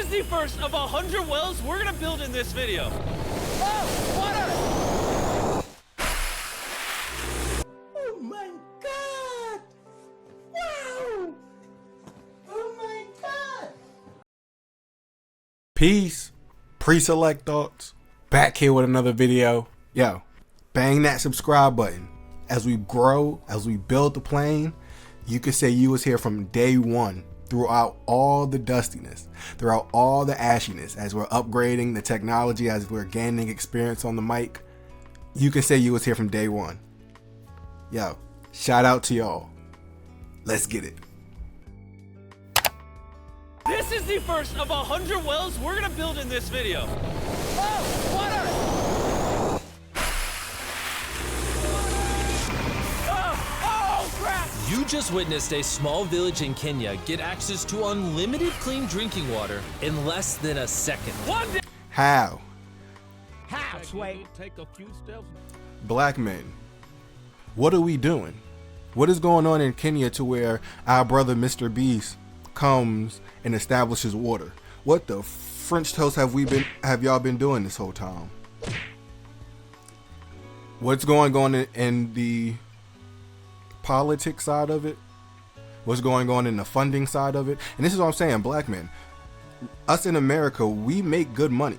is the first of 100 wells we're gonna build in this video. Oh, water! Oh my God! Wow! Oh my God! Peace, pre-select thoughts. Back here with another video. Yo, bang that subscribe button. As we grow, as we build the plane, you could say you was here from day one, throughout all the dustiness, throughout all the ashiness, as we're upgrading the technology, as we're gaining experience on the mic. You can say you was here from day one. Yo, shout out to y'all. Let's get it. This is the first of 100 wells we're gonna build in this video. Oh, water! Oh, crap! You just witnessed a small village in Kenya get access to unlimited clean drinking water in less than a second. One day. How? How, Sway? Black men, what are we doing? What is going on in Kenya to where our brother Mr. Beast comes and establishes water? What the French toast have y'all been doing this whole time? What's going on in the politics side of it? What's going on in the funding side of it? And this is what I'm saying, black men, us in America, we make good money.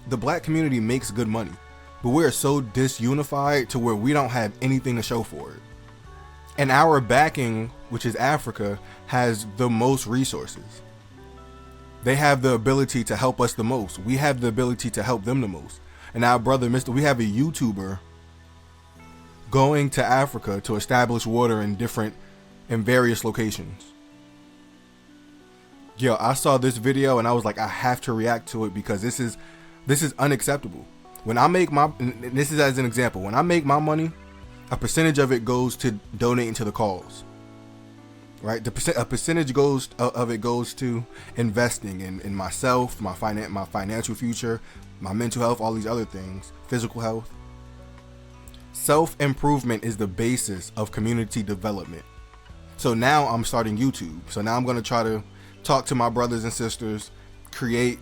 The black community makes good money, but we're so disunified to where we don't have anything to show for it. And our backing, which is Africa, has the most resources. They have the ability to help us the most. We have the ability to help them the most. And our brother, we have a YouTuber going to Africa to establish water in various locations. Yo, I saw this video and I was like, I have to react to it because this is unacceptable. When I make this is as an example, when I make my money, a percentage of it goes to donating to the cause, right? A percentage of it goes to investing in myself, my financial future, my mental health, all these other things, physical health. Self-improvement is the basis of community development. So now I'm starting YouTube. So now I'm going to try to talk to my brothers and sisters, create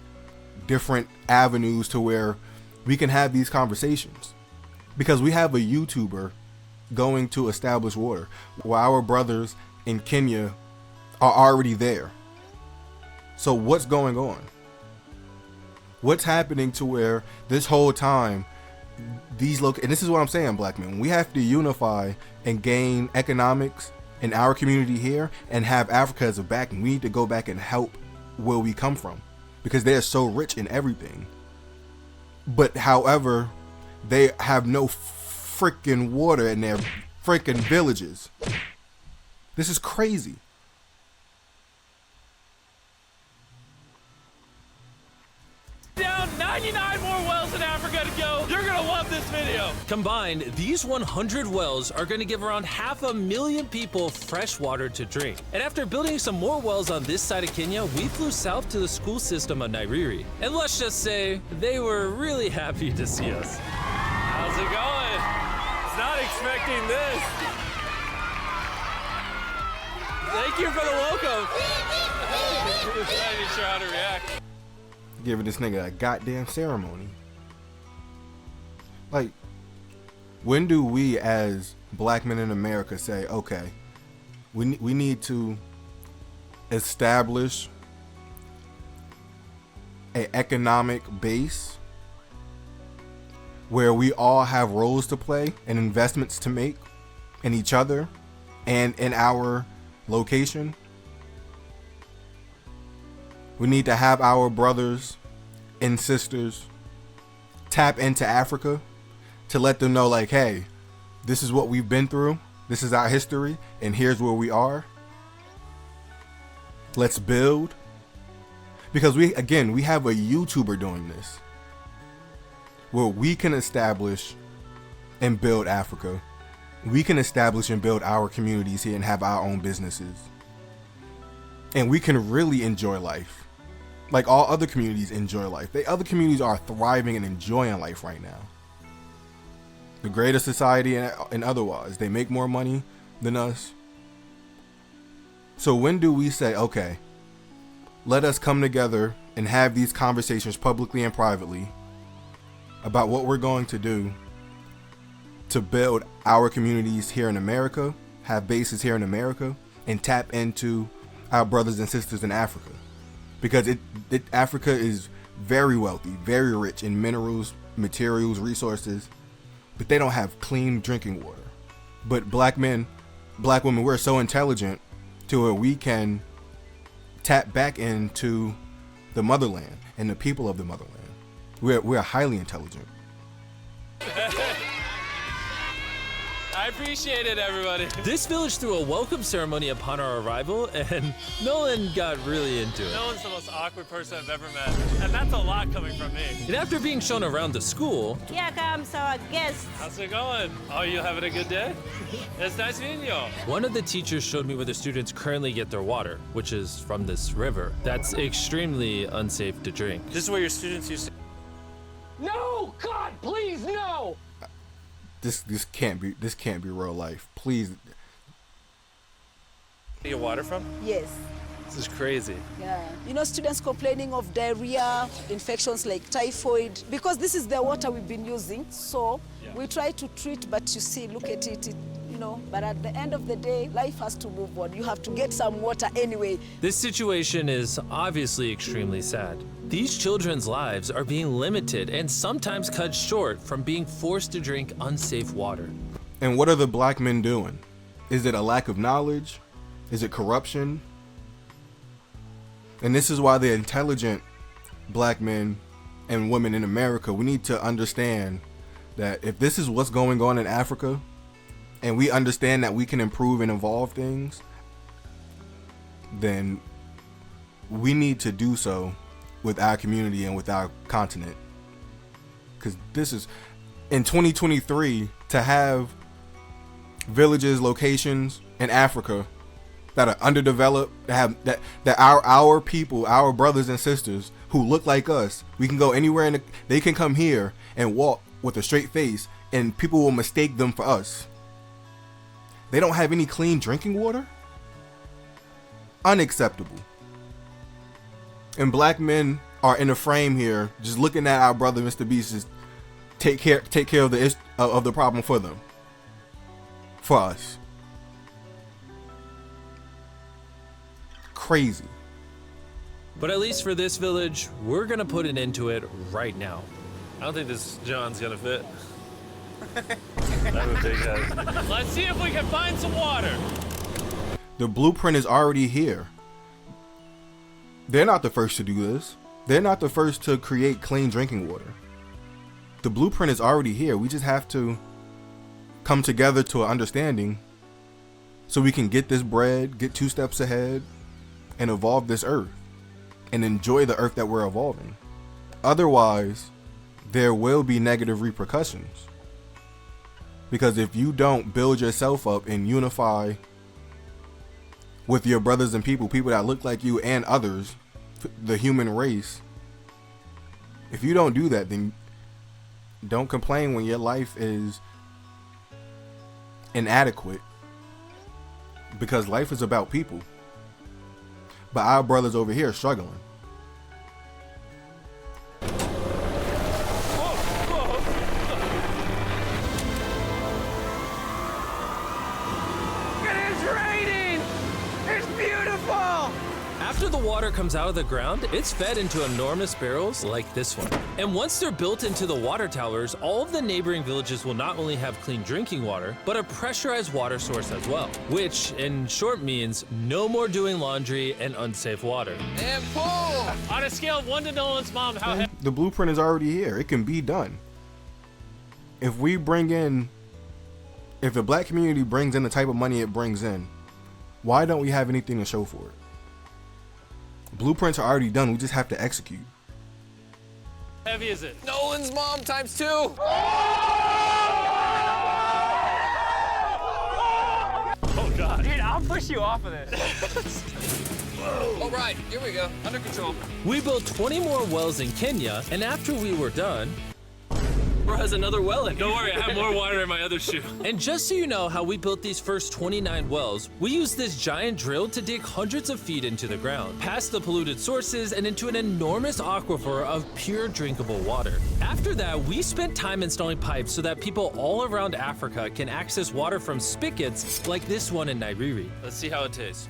different avenues to where we can have these conversations. Because we have a YouTuber going to establish water, while our brothers in Kenya are already there. So what's going on? What's happening to where this whole time and this is what I'm saying, black men, we have to unify and gain economics in our community here and have Africa as a backing. We need to go back and help where we come from because they are so rich in everything. But however, they have no freaking water in their freaking villages. This is crazy. Down 99 more wells in Africa to go. You're gonna love this video. Combined, these 100 wells are going to give around 500,000 people fresh water to drink. And after building some more wells on this side of Kenya, we flew south to the school system of Nairiri. And let's just say, they were really happy to see us. How's it going? Was not expecting this. Thank you for the welcome. I'm not even sure how to react. Giving this nigga a goddamn ceremony. Like, when do we as black men in America say, okay, we need to establish an economic base where we all have roles to play and investments to make in each other and in our location? We need to have our brothers and sisters tap into Africa to let them know, like, hey, this is what we've been through. This is our history, and here's where we are. Let's build. Because we have a YouTuber doing this, where we can establish and build Africa. We can establish and build our communities here and have our own businesses. And we can really enjoy life. Like all other communities enjoy life. Other communities are thriving and enjoying life right now. The greater society and otherwise. They make more money than us. So when do we say, okay, let us come together and have these conversations publicly and privately about what we're going to do to build our communities here in America, have bases here in America, and tap into our brothers and sisters in Africa. Because Africa is very wealthy, very rich in minerals, materials, resources, but they don't have clean drinking water. But black men, black women, we're so intelligent to where we can tap back into the motherland and the people of the motherland. We're highly intelligent. I appreciate it, everybody. This village threw a welcome ceremony upon our arrival, and Nolan got really into it. Nolan's the most awkward person I've ever met, and that's a lot coming from me. And after being shown around the school, Here comes our guest. How's it going? Oh, you having a good day? It's nice meeting you. one of the teachers showed me where the students currently get their water, which is from this river. That's extremely unsafe to drink. This is where your students used to. No! God, please, no! This can't be real life. Please. Get water from? Yes. This is crazy. Yeah. You know, students complaining of diarrhea, infections like typhoid, because this is the water we've been using. So we try to treat, but you see, look at it, you know, but at the end of the day, life has to move on. You have to get some water anyway. This situation is obviously extremely sad. These children's lives are being limited and sometimes cut short from being forced to drink unsafe water. And what are the black men doing? Is it a lack of knowledge? Is it corruption? And this is why the intelligent black men and women in America, we need to understand that if this is what's going on in Africa, and we understand that we can improve and evolve things, then we need to do so with our community and with our continent. Because this is, in 2023, to have villages, locations in Africa that are underdeveloped, that our people, our brothers and sisters who look like us, we can go anywhere they can come here and walk with a straight face and people will mistake them for us. They don't have any clean drinking water? Unacceptable. And black men are in a frame here, just looking at our brother Mr. Beast, just take care of the problem for them, for us. Crazy. But at least for this village, we're gonna put an end to it right now. I don't think this John's gonna fit. I'm a big head. Let's see if we can find some water. The blueprint is already here. They're not the first to do this. They're not the first to create clean drinking water. The blueprint is already here. We just have to come together to an understanding so we can get this bread, get 2 steps ahead, and evolve this earth and enjoy the earth that we're evolving. Otherwise, there will be negative repercussions. Because if you don't build yourself up and unify with your brothers and people that look like you and others, the human race, if you don't do that, then don't complain when your life is inadequate, because life is about people. But our brothers over here are struggling. After the water comes out of the ground, it's fed into enormous barrels like this one. And once they're built into the water towers, all of the neighboring villages will not only have clean drinking water, but a pressurized water source as well, which in short means no more doing laundry and unsafe water. And pull! On a scale of 1 to Nolan's mom, how heavy? The blueprint is already here. It can be done. If we bring in, if the black community brings in the type of money it brings in, why don't we have anything to show for it? Blueprints are already done. We just have to execute. Heavy is it? Nolan's mom times 2. Oh God. Dude, I'll push you off of this. All right, here we go. Under control. We built 20 more wells in Kenya, and after we were done, Bro has another well in. Don't worry, I have more water in my other shoe. And just so you know how we built these first 29 wells, we used this giant drill to dig hundreds of feet into the ground, past the polluted sources and into an enormous aquifer of pure drinkable water. After that, we spent time installing pipes so that people all around Africa can access water from spigots like this one in Nairiri. Let's see how it tastes.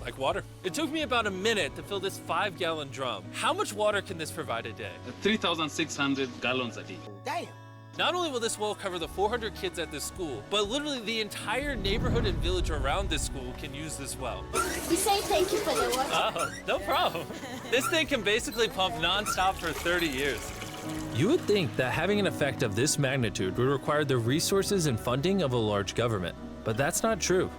Like water. It took me about a minute to fill this 5-gallon drum. How much water can this provide a day? 3,600 gallons a day. Not only will this well cover the 400 kids at this school, but literally the entire neighborhood and village around this school can use this well. We say thank you for the water. Oh, no problem. This thing can basically pump nonstop for 30 years. You would think that having an effect of this magnitude would require the resources and funding of a large government, but that's not true.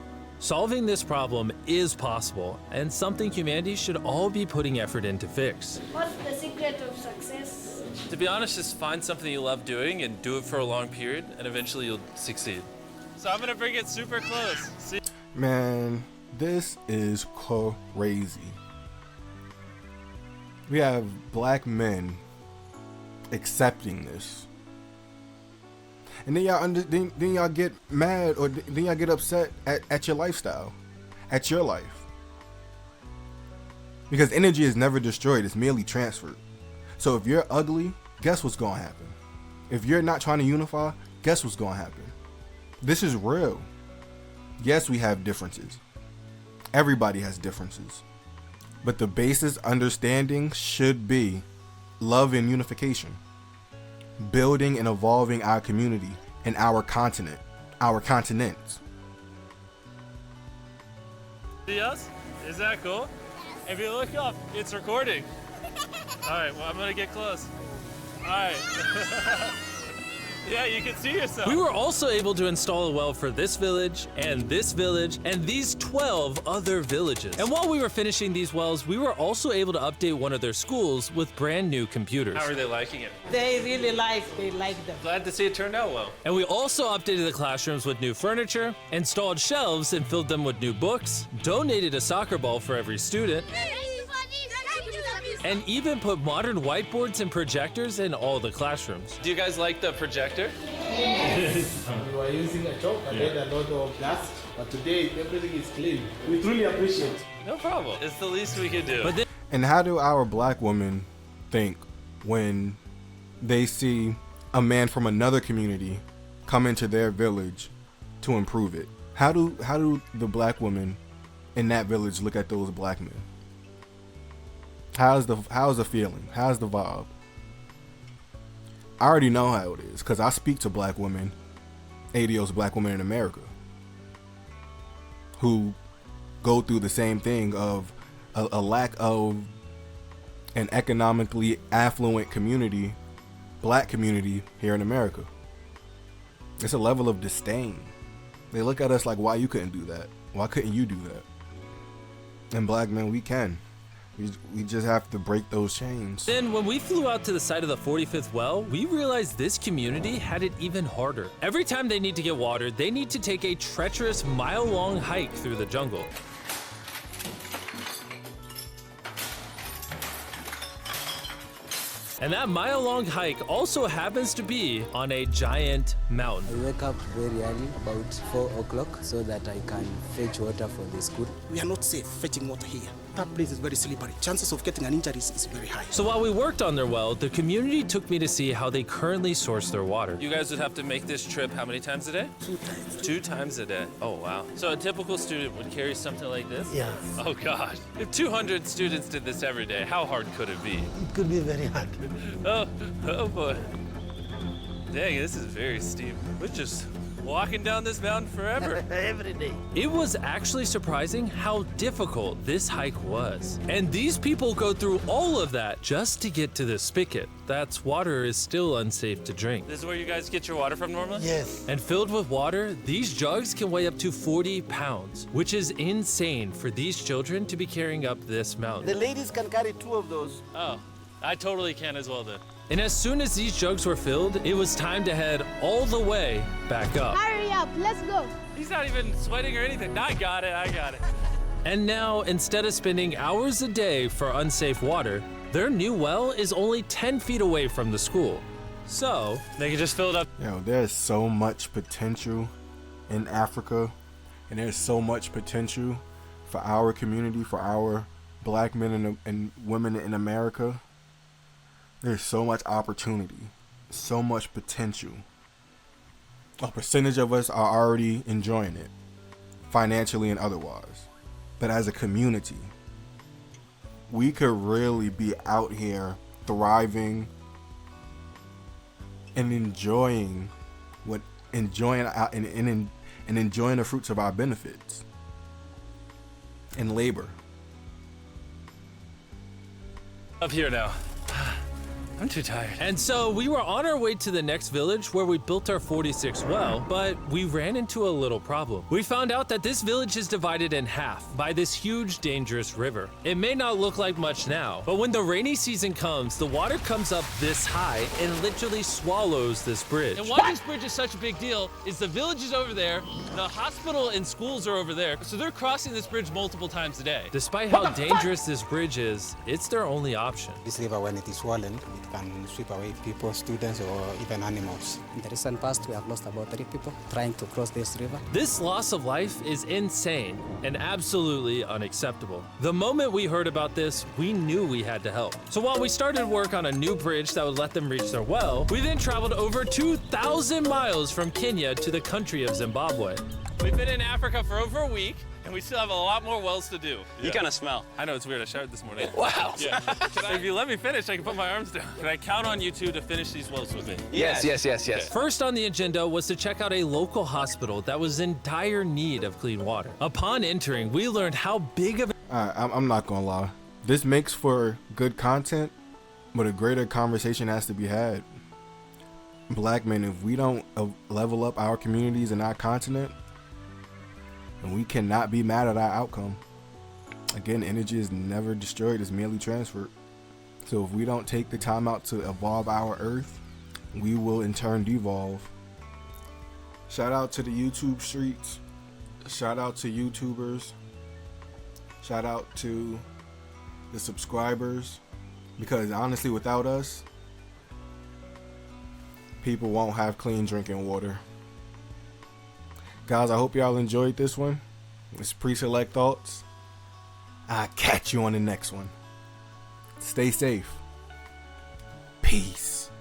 Solving this problem is possible and something humanity should all be putting effort in to fix. What's the secret of success? To be honest, just find something you love doing and do it for a long period, and eventually you'll succeed. So I'm gonna bring it super close. See? Man, this is crazy. We have black men accepting this. And then y'all get mad, or then y'all get upset at your lifestyle, at your life. Because energy is never destroyed, it's merely transferred. So if you're ugly, guess what's gonna happen? If you're not trying to unify, guess what's gonna happen? This is real. Yes, we have differences. Everybody has differences. But the basis understanding should be love and unification. Building and evolving our community and our continent, our continents. See us? Is that cool? If you look up, it's recording. All right, well, I'm gonna get close. All right. Yeah, you can see yourself. We were also able to install a well for this village, and these 12 other villages. And while we were finishing these wells, we were also able to update one of their schools with brand new computers. How are they liking it? They like them. Glad to see it turned out well. And we also updated the classrooms with new furniture, installed shelves and filled them with new books, donated a soccer ball for every student, and even put modern whiteboards and projectors in all the classrooms. Do you guys like the projector? We were using a chalk and then a lot of dust, but today everything is clean. We truly appreciate it. No problem. It's the least we can do. But then And how do our black women think when they see a man from another community come into their village to improve it? How do the black women in that village look at those black men? How's the feeling? How's the vibe? I already know how it is because I speak to black women, ADO's Black Women in America, who go through the same thing of a lack of an economically affluent community, black community here in America. It's a level of disdain. They look at us like, why you couldn't do that? Why couldn't you do that? And black men, we can. We just have to break those chains. Then when we flew out to the site of the 45th well, we realized this community had it even harder. Every time they need to get water, they need to take a treacherous mile-long hike through the jungle. And that mile-long hike also happens to be on a giant mountain. I wake up very early, about 4 o'clock, so that I can fetch water for the school. We are not safe fetching water here. That place is very slippery. Chances of getting an injury is very high. So while we worked on their well, the community took me to see how they currently source their water. You guys would have to make this trip how many times a day? 2 times. 2 times a day. Oh, wow. So a typical student would carry something like this? Yeah. Oh, God. If 200 students did this every day, how hard could it be? It could be very hard. Oh, boy. Dang, this is very steep. We're just walking down this mountain forever. Every day. It was actually surprising how difficult this hike was. And these people go through all of that just to get to the spigot. That's water is still unsafe to drink. This is where you guys get your water from normally? Yes. And filled with water, these jugs can weigh up to 40 pounds, which is insane for these children to be carrying up this mountain. The ladies can carry 2 of those. Oh, I totally can as well then. And as soon as these jugs were filled, it was time to head all the way back up. Hurry up, let's go. He's not even sweating or anything. I got it. And now, instead of spending hours a day for unsafe water, Their new well is only 10 feet away from the school. So they can just fill it up. Yo, there's so much potential in Africa, and there's so much potential for our community, for our black men and women in America. There's so much opportunity, so much potential. A percentage of us are already enjoying it, financially and otherwise. But as a community, we could really be out here thriving and enjoying enjoying the fruits of our benefits and labor. Up here now. I'm too tired. And so we were on our way to the next village where we built our 46th well, but we ran into a little problem. We found out that this village is divided in half by this huge, dangerous river. It may not look like much now, but when the rainy season comes, the water comes up this high and literally swallows this bridge. And why this bridge is such a big deal is the village is over there, the hospital and schools are over there, so they're crossing this bridge multiple times a day. Despite how dangerous this bridge is, it's their only option. This river, when it is swollen, it can sweep away people, students, or even animals. In the recent past, we have lost about 3 people trying to cross this river. This loss of life is insane and absolutely unacceptable. The moment we heard about this, we knew we had to help. So while we started work on a new bridge that would let them reach their well, we then traveled over 2,000 miles from Kenya to the country of Zimbabwe. We've been in Africa for over a week, and we still have a lot more wells to do. You kind of smell. I know, it's weird. I showered this morning. Wow. Yeah. If you let me finish, I can put my arms down. Can I count on you two to finish these wells with me? Yes. First on the agenda was to check out a local hospital that was in dire need of clean water. Upon entering, we learned how big of I'm not gonna lie. This makes for good content, but a greater conversation has to be had. Black men, if we don't level up our communities and our continent, and we cannot be mad at our outcome. Again, energy is never destroyed, it's merely transferred. So if we don't take the time out to evolve our earth, we will in turn devolve. Shout out to the YouTube streets. Shout out to YouTubers. Shout out to the subscribers. Because honestly, without us, people won't have clean drinking water. Guys, I hope y'all enjoyed this one. It's Pre-Select Thoughts. I'll catch you on the next one. Stay safe. Peace.